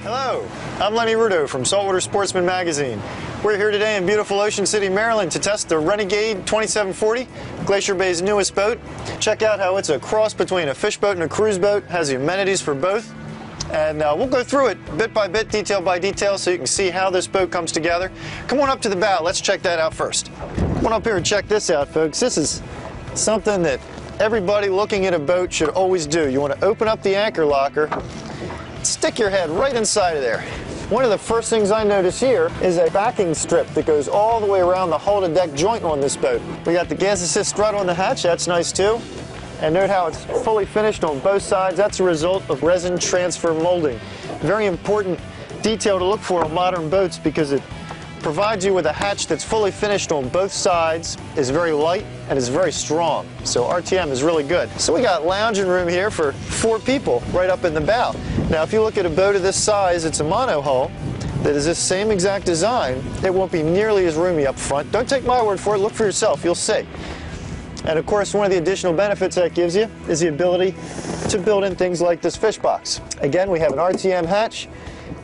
Hello, I'm Lenny Rudo from Saltwater Sportsman magazine. We're here today in beautiful Ocean City, Maryland to test the Renegade 2740, Glacier Bay's newest boat. Check out how it's a cross between a fish boat and a cruise boat, has the amenities for both. And we'll go through it bit by bit, detail by detail, so you can see how this boat comes together. Come on up to the bow, let's check that out first. Come on up here and check this out, folks. This is something that everybody looking at a boat should always do. You want to open up the anchor locker, stick your head right inside of there. One of the first things I notice here is a backing strip that goes all the way around the hull to deck joint on this boat. We got the gas assist strut on the hatch, that's nice too. And note how it's fully finished on both sides. That's a result of resin transfer molding. Very important detail to look for on modern boats because it provides you with a hatch that's fully finished on both sides, is very light, and is very strong. So RTM is really good. So we got lounging room here for 4 people right up in the bow. Now if you look at a boat of this size, it's a mono hull that is this same exact design. It won't be nearly as roomy up front. Don't take my word for it, look for yourself, you'll see. And of course, one of the additional benefits that gives you is the ability to build in things like this fish box. Again, we have an RTM hatch,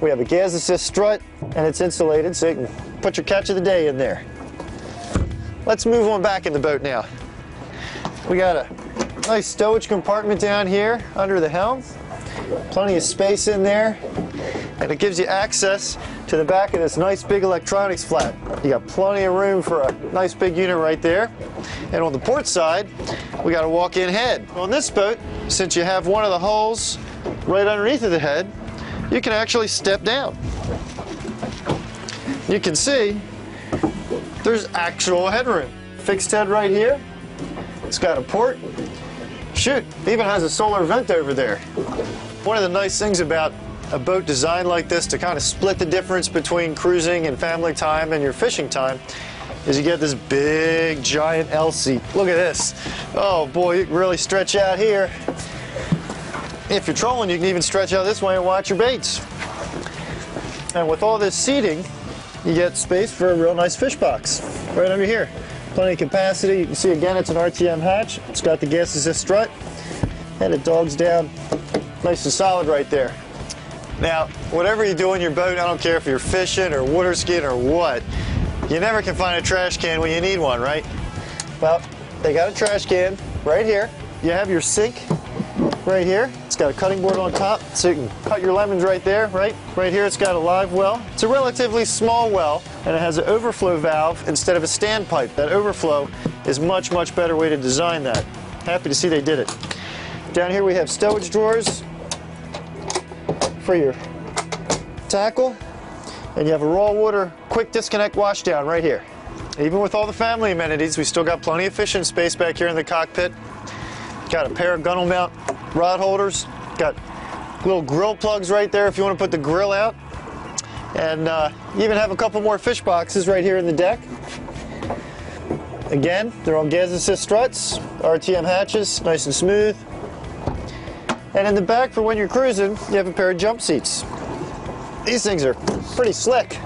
we have a gas assist strut, and it's insulated so you can put your catch of the day in there. Let's move on back in the boat now. We got a nice stowage compartment down here under the helm. Plenty of space in there, and it gives you access to the back of this nice big electronics flat. You got plenty of room for a nice big unit right there. And on the port side, we got a walk-in head. On this boat, since you have one of the holes right underneath of the head, you can actually step down. You can see there's actual headroom. Fixed head right here. It's got a port. Shoot, it even has a solar vent over there. One of the nice things about a boat designed like this to kind of split the difference between cruising and family time and your fishing time is you get this big giant L seat. Look at this. Oh boy, you can really stretch out here. If you're trolling, you can even stretch out this way and watch your baits. And with all this seating, you get space for a real nice fish box right under here. Plenty of capacity. You can see again it's an RTM hatch. It's got the gas assist strut and it dogs down nice and solid right there. Now, whatever you do in your boat, I don't care if you're fishing or water skiing or what, you never can find a trash can when you need one, right? Well, they got a trash can right here. You have your sink right here. It's got a cutting board on top, so you can cut your lemons right there, right? Right here it's got a live well. It's a relatively small well, and it has an overflow valve instead of a standpipe. That overflow is much, much better way to design that. Happy to see they did it. Down here we have stowage drawers for your tackle, and you have a raw water quick disconnect washdown right here. Even with all the family amenities, we still got plenty of fishing space back here in the cockpit. Got a pair of gunnel mount rod holders, got little grill plugs right there if you want to put the grill out, and you even have a couple more fish boxes right here in the deck. Again, they're on gas assist struts, RTM hatches, nice and smooth. And in the back, for when you're cruising, you have a pair of jump seats. These things are pretty slick.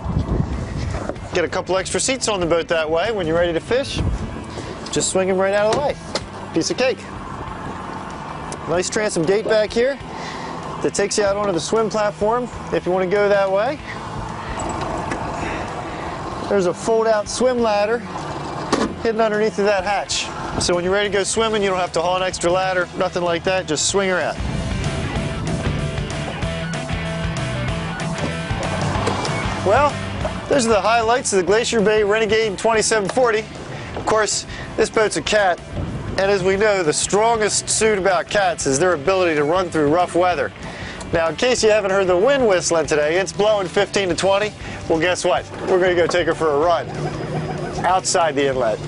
Get a couple extra seats on the boat that way when you're ready to fish. Just swing them right out of the way. Piece of cake. Nice transom gate back here that takes you out onto the swim platform if you want to go that way. There's a fold-out swim ladder hidden underneath of that hatch. So when you're ready to go swimming, you don't have to haul an extra ladder, nothing like that, just swing her out. Well, those are the highlights of the Glacier Bay Renegade 2740. Of course, this boat's a cat, and as we know, the strongest suit about cats is their ability to run through rough weather. Now, in case you haven't heard the wind whistling today, it's blowing 15 to 20. Well, guess what? We're going to go take her for a run outside the inlet.